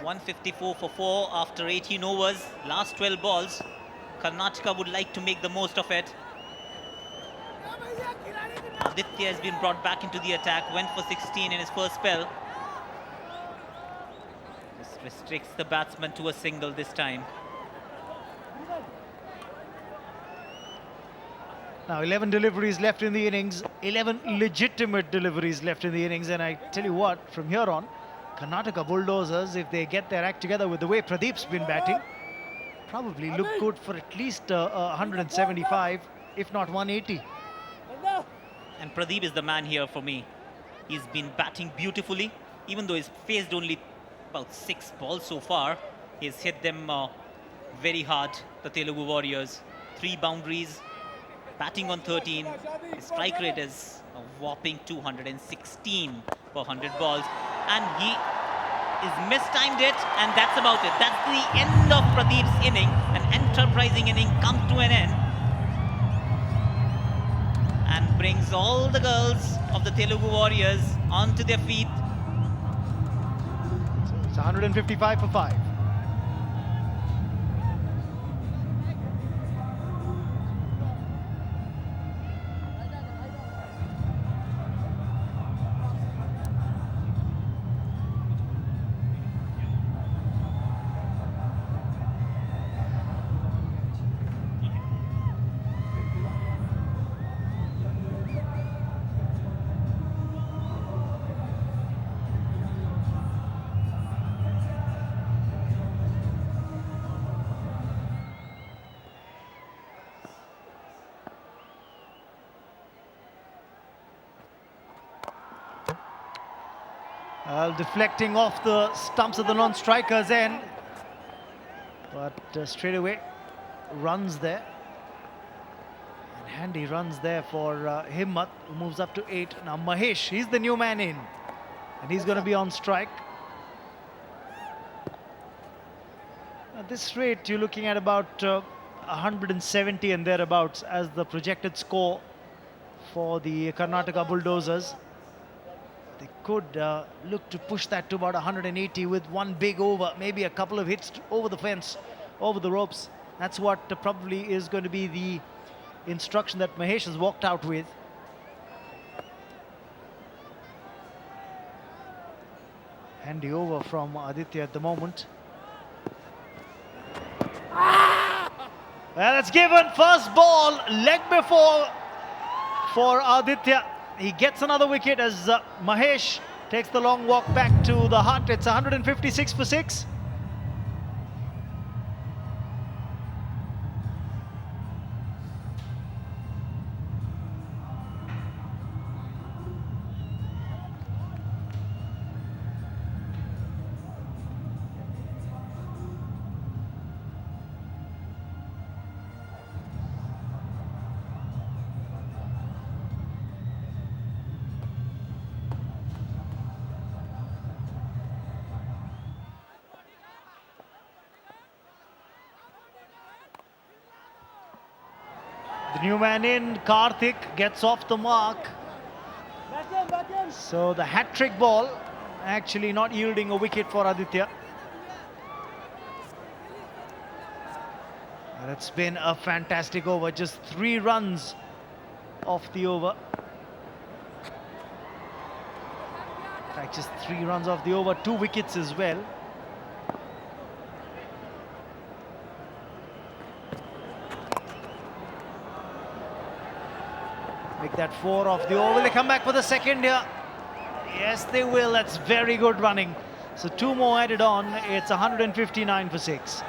154 for 4 after 18 overs. Last 12 balls. Karnataka would like to make the most of it. Aditya has been brought back into the attack. Went for 16 in his first spell. Just restricts the batsman to a single this time. Now 11 deliveries left in the innings, 11 legitimate deliveries left in the innings, and I tell you what, from here on, Karnataka Bulldozers, if they get their act together with the way Pradeep's been batting, probably look good for at least 175, if not 180. And Pradeep is the man here for me. He's been batting beautifully, even though he's faced only about 6 balls so far. He's hit them very hard, the Telugu Warriors. 3 boundaries. Batting on 13, his strike rate is a whopping 216 per 100 balls. And he is mistimed it, and that's about it. That's the end of Pradeep's inning. An enterprising inning comes to an end. And brings all the girls of the Telugu Warriors onto their feet. So it's 155 for 5. Deflecting off the stumps of the non-strikers end, but straight away runs there, and handy runs there for Himmat, who moves up to 8. Now Mahesh, he's the new man in, and he's going to be on strike. At this rate, you're looking at about 170 and thereabouts as the projected score for the Karnataka Bulldozers. They could look to push that to about 180 with one big over, maybe a couple of hits over the fence, over the ropes. That's what probably is going to be the instruction that Mahesh has walked out with. Handy over from Aditya at the moment. Well, it's given. First ball, leg before for Aditya. He gets another wicket as Mahesh takes the long walk back to the hut. It's 156 for 6. The new man in, Karthik, gets off the mark. So the hat-trick ball actually not yielding a wicket for Aditya. And it's been a fantastic over, just 3 runs off the over. In fact, just 3 runs off the over, 2 wickets as well. Make that 4 off the over. Will they come back for the second here? Yes, they will. That's very good running. So 2 more added on. It's 159 for 6.